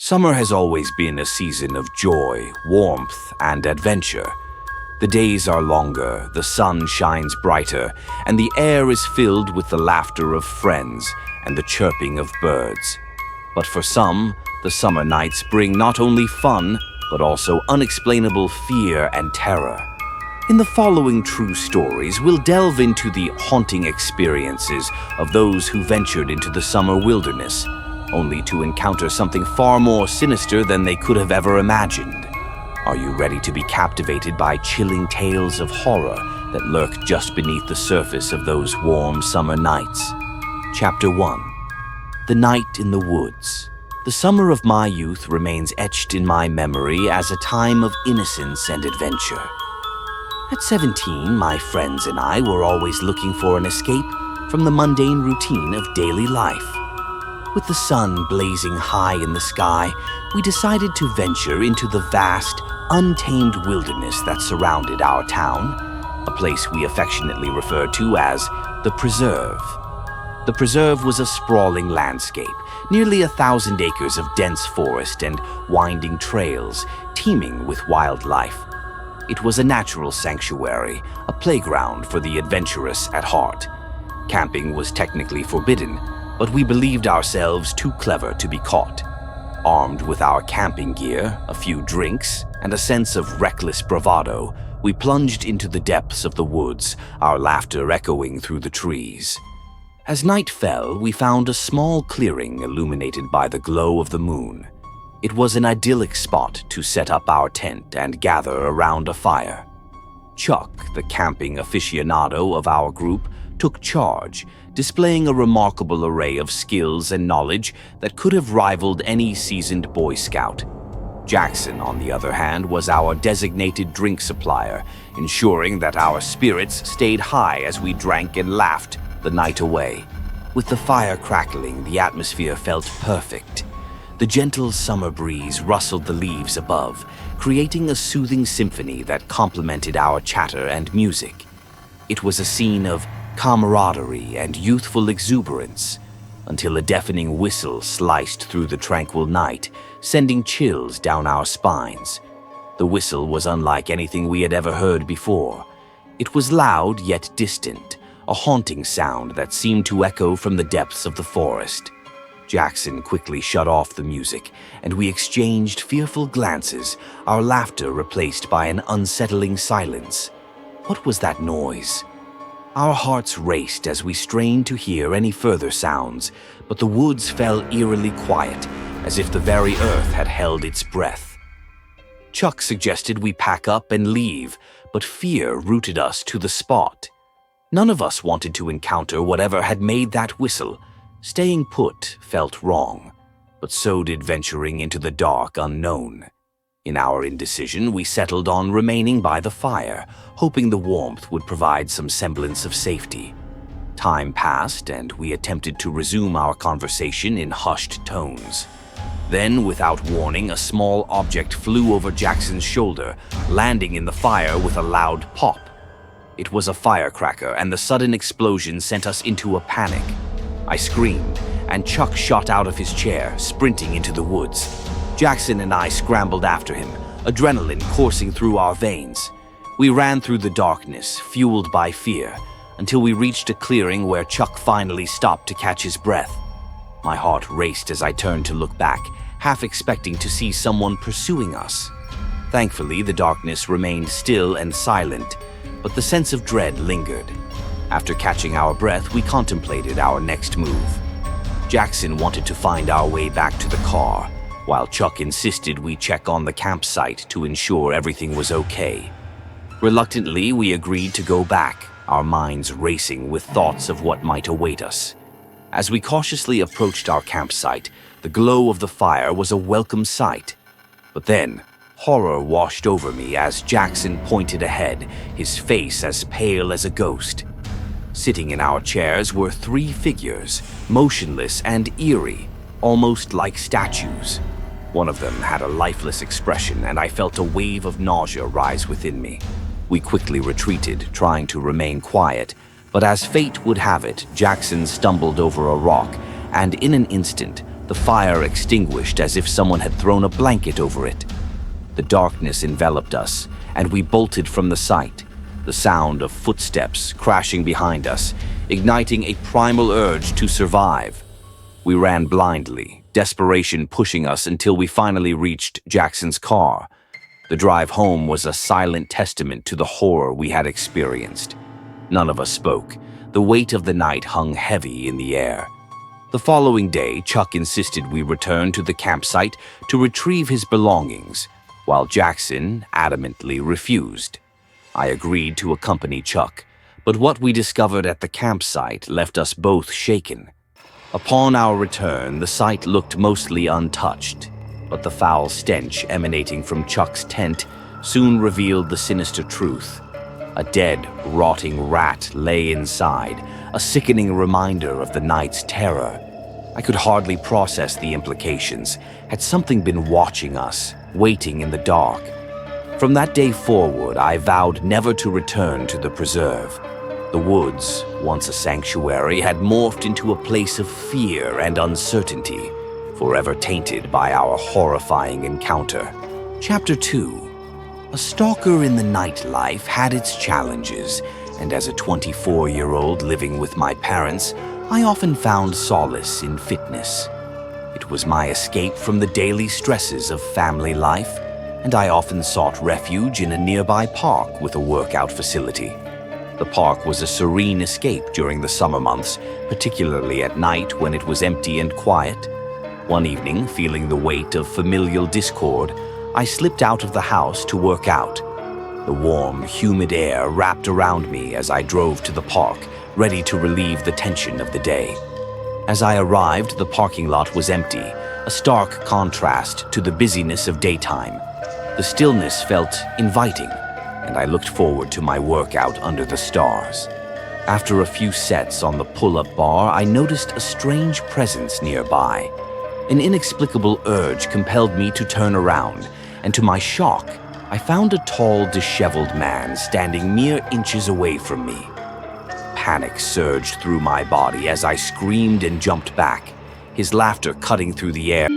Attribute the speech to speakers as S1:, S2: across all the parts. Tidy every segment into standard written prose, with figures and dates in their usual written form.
S1: Summer has always been a season of joy, warmth, and adventure. The days are longer, the sun shines brighter, and the air is filled with the laughter of friends and the chirping of birds. But for some, the summer nights bring not only fun, but also unexplainable fear and terror. In the following true stories, we'll delve into the haunting experiences of those who ventured into the summer wilderness, only to encounter something far more sinister than they could have ever imagined. Are you ready to be captivated by chilling tales of horror that lurk just beneath the surface of those warm summer nights? Chapter 1. The Night in the Woods. The summer of my youth remains etched in my memory as a time of innocence and adventure. At 17, my friends and I were always looking for an escape from the mundane routine of daily life. With the sun blazing high in the sky, we decided to venture into the vast, untamed wilderness that surrounded our town, a place we affectionately referred to as the Preserve. The Preserve was a sprawling landscape, nearly 1,000 acres of dense forest and winding trails, teeming with wildlife. It was a natural sanctuary, a playground for the adventurous at heart. Camping was technically forbidden, but we believed ourselves too clever to be caught. Armed with our camping gear, a few drinks, and a sense of reckless bravado, we plunged into the depths of the woods, our laughter echoing through the trees. As night fell, we found a small clearing illuminated by the glow of the moon. It was an idyllic spot to set up our tent and gather around a fire. Chuck, the camping aficionado of our group, took charge, displaying a remarkable array of skills and knowledge that could have rivaled any seasoned Boy Scout. Jackson, on the other hand, was our designated drink supplier, ensuring that our spirits stayed high as we drank and laughed the night away. With the fire crackling, the atmosphere felt perfect. The gentle summer breeze rustled the leaves above, creating a soothing symphony that complemented our chatter and music. It was a scene of camaraderie and youthful exuberance, until a deafening whistle sliced through the tranquil night, sending chills down our spines. The whistle was unlike anything we had ever heard before. It was loud yet distant, a haunting sound that seemed to echo from the depths of the forest. Jackson quickly shut off the music, and we exchanged fearful glances, our laughter replaced by an unsettling silence. What was that noise? Our hearts raced as we strained to hear any further sounds, but the woods fell eerily quiet, as if the very earth had held its breath. Chuck suggested we pack up and leave, but fear rooted us to the spot. None of us wanted to encounter whatever had made that whistle. Staying put felt wrong, but so did venturing into the dark unknown. In our indecision, we settled on remaining by the fire, hoping the warmth would provide some semblance of safety. Time passed, and we attempted to resume our conversation in hushed tones. Then, without warning, a small object flew over Jackson's shoulder, landing in the fire with a loud pop. It was a firecracker, and the sudden explosion sent us into a panic. I screamed, and Chuck shot out of his chair, sprinting into the woods. Jackson and I scrambled after him, adrenaline coursing through our veins. We ran through the darkness, fueled by fear, until we reached a clearing where Chuck finally stopped to catch his breath. My heart raced as I turned to look back, half expecting to see someone pursuing us. Thankfully, the darkness remained still and silent, but the sense of dread lingered. After catching our breath, we contemplated our next move. Jackson wanted to find our way back to the car, while Chuck insisted we check on the campsite to ensure everything was okay. Reluctantly, we agreed to go back, our minds racing with thoughts of what might await us. As we cautiously approached our campsite, the glow of the fire was a welcome sight. But then, horror washed over me as Jackson pointed ahead, his face as pale as a ghost. Sitting in our chairs were 3 figures, motionless and eerie, almost like statues. One of them had a lifeless expression, and I felt a wave of nausea rise within me. We quickly retreated, trying to remain quiet, but as fate would have it, Jackson stumbled over a rock, and in an instant, the fire extinguished as if someone had thrown a blanket over it. The darkness enveloped us, and we bolted from the site, the sound of footsteps crashing behind us, igniting a primal urge to survive. We ran blindly, desperation pushing us until we finally reached Jackson's car. The drive home was a silent testament to the horror we had experienced. None of us spoke. The weight of the night hung heavy in the air. The following day, Chuck insisted we return to the campsite to retrieve his belongings, while Jackson adamantly refused. I agreed to accompany Chuck, but what we discovered at the campsite left us both shaken. Upon our return, the site looked mostly untouched, but the foul stench emanating from Chuck's tent soon revealed the sinister truth. A dead, rotting rat lay inside, a sickening reminder of the night's terror. I could hardly process the implications. Had something been watching us, waiting in the dark? From that day forward, I vowed never to return to the preserve. The woods, once a sanctuary, had morphed into a place of fear and uncertainty, forever tainted by our horrifying encounter. Chapter 2. A stalker in the nightlife had its challenges, and as a 24-year-old living with my parents, I often found solace in fitness. It was my escape from the daily stresses of family life, and I often sought refuge in a nearby park with a workout facility. The park was a serene escape during the summer months, particularly at night when it was empty and quiet. One evening, feeling the weight of familial discord, I slipped out of the house to work out. The warm, humid air wrapped around me as I drove to the park, ready to relieve the tension of the day. As I arrived, the parking lot was empty, a stark contrast to the busyness of daytime. The stillness felt inviting, and I looked forward to my workout under the stars. After a few sets on the pull-up bar, I noticed a strange presence nearby. An inexplicable urge compelled me to turn around, and to my shock, I found a tall, disheveled man standing mere inches away from me. Panic surged through my body as I screamed and jumped back, his laughter cutting through the air.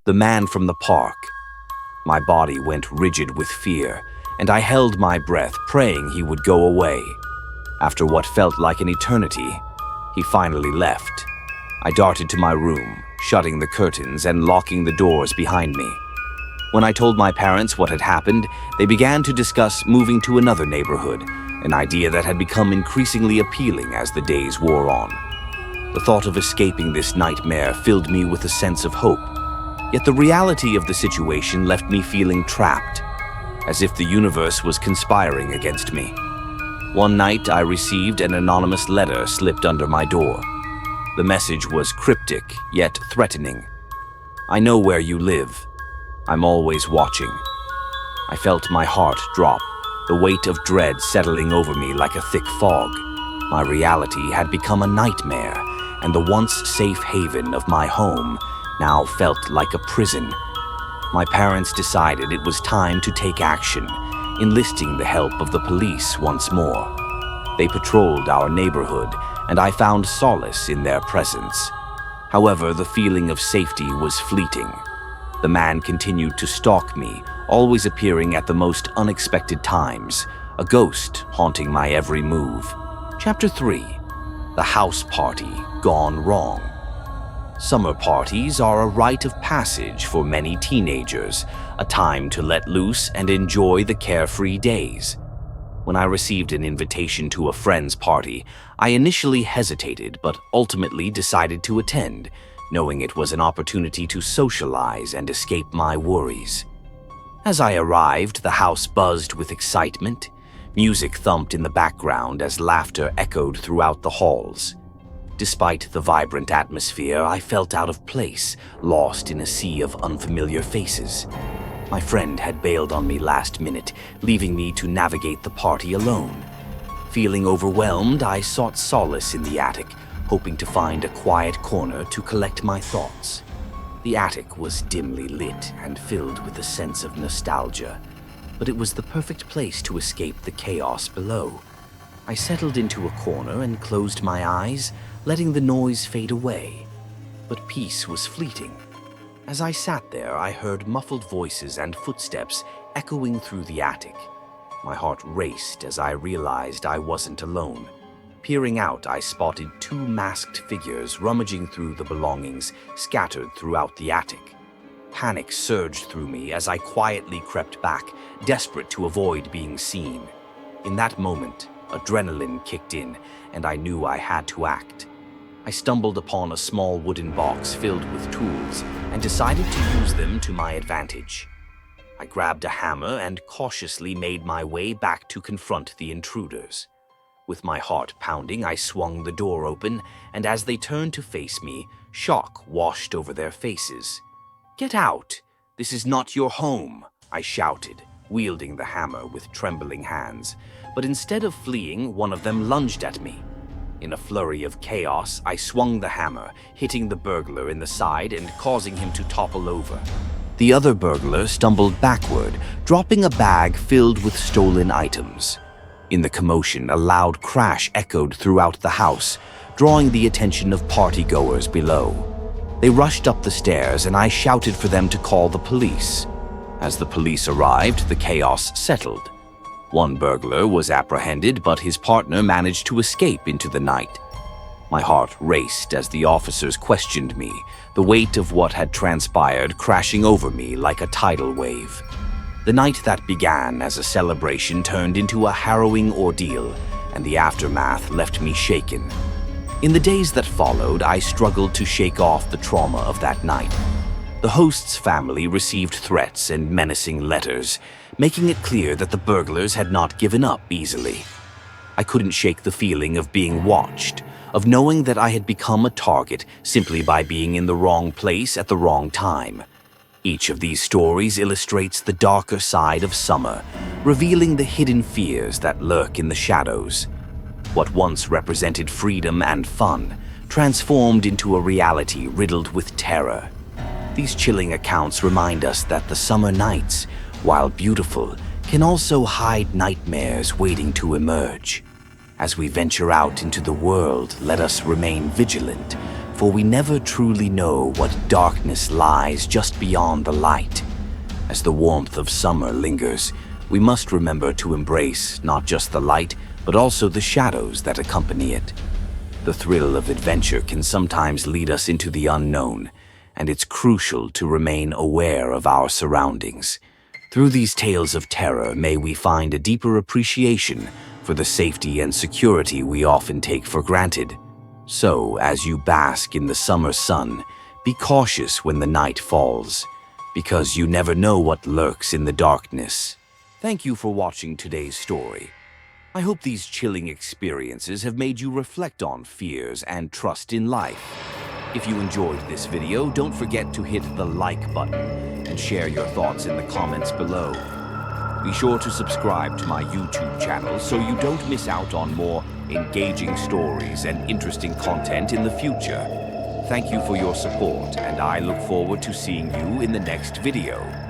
S1: The man from the park. My body went rigid with fear, and I held my breath, praying he would go away. After what felt like an eternity, he finally left. I darted to my room, shutting the curtains and locking the doors behind me. When I told my parents what had happened, they began to discuss moving to another neighborhood, an idea that had become increasingly appealing as the days wore on. The thought of escaping this nightmare filled me with a sense of hope, yet the reality of the situation left me feeling trapped, as if the universe was conspiring against me. One night, I received an anonymous letter slipped under my door. The message was cryptic, yet threatening. "I know where you live. I'm always watching." I felt my heart drop, the weight of dread settling over me like a thick fog. My reality had become a nightmare, and the once safe haven of my home now felt like a prison. My parents decided it was time to take action, enlisting the help of the police once more. They patrolled our neighborhood, and I found solace in their presence. However, the feeling of safety was fleeting. The man continued to stalk me, always appearing at the most unexpected times, a ghost haunting my every move. Chapter 3. The House Party Gone Wrong. Summer parties are a rite of passage for many teenagers, a time to let loose and enjoy the carefree days. When I received an invitation to a friend's party, I initially hesitated but ultimately decided to attend, knowing it was an opportunity to socialize and escape my worries. As I arrived, the house buzzed with excitement. Music thumped in the background as laughter echoed throughout the halls. Despite the vibrant atmosphere, I felt out of place, lost in a sea of unfamiliar faces. My friend had bailed on me last minute, leaving me to navigate the party alone. Feeling overwhelmed, I sought solace in the attic, hoping to find a quiet corner to collect my thoughts. The attic was dimly lit and filled with a sense of nostalgia, but it was the perfect place to escape the chaos below. I settled into a corner and closed my eyes, letting the noise fade away. But peace was fleeting. As I sat there, I heard muffled voices and footsteps echoing through the attic. My heart raced as I realized I wasn't alone. Peering out, I spotted two masked figures rummaging through the belongings scattered throughout the attic. Panic surged through me as I quietly crept back, desperate to avoid being seen. In that moment, adrenaline kicked in, and I knew I had to act. I stumbled upon a small wooden box filled with tools and decided to use them to my advantage. I grabbed a hammer and cautiously made my way back to confront the intruders. With my heart pounding, I swung the door open, and as they turned to face me, shock washed over their faces. "Get out! This is not your home!" I shouted, wielding the hammer with trembling hands. But instead of fleeing, one of them lunged at me. In a flurry of chaos, I swung the hammer, hitting the burglar in the side and causing him to topple over. The other burglar stumbled backward, dropping a bag filled with stolen items. In the commotion, a loud crash echoed throughout the house, drawing the attention of partygoers below. They rushed up the stairs, and I shouted for them to call the police. As the police arrived, the chaos settled. One burglar was apprehended, but his partner managed to escape into the night. My heart raced as the officers questioned me, the weight of what had transpired crashing over me like a tidal wave. The night that began as a celebration turned into a harrowing ordeal, and the aftermath left me shaken. In the days that followed, I struggled to shake off the trauma of that night. The host's family received threats and menacing letters, making it clear that the burglars had not given up easily. I couldn't shake the feeling of being watched, of knowing that I had become a target simply by being in the wrong place at the wrong time. Each of these stories illustrates the darker side of summer, revealing the hidden fears that lurk in the shadows. What once represented freedom and fun transformed into a reality riddled with terror. These chilling accounts remind us that the summer nights, while beautiful, can also hide nightmares waiting to emerge. As we venture out into the world, let us remain vigilant, for we never truly know what darkness lies just beyond the light. As the warmth of summer lingers, we must remember to embrace not just the light, but also the shadows that accompany it. The thrill of adventure can sometimes lead us into the unknown, and it's crucial to remain aware of our surroundings. Through these tales of terror, may we find a deeper appreciation for the safety and security we often take for granted. So, as you bask in the summer sun, be cautious when the night falls, because you never know what lurks in the darkness. Thank you for watching today's story. I hope these chilling experiences have made you reflect on fears and trust in life. If you enjoyed this video, don't forget to hit the like button and share your thoughts in the comments below. Be sure to subscribe to my YouTube channel so you don't miss out on more engaging stories and interesting content in the future. Thank you for your support, and I look forward to seeing you in the next video.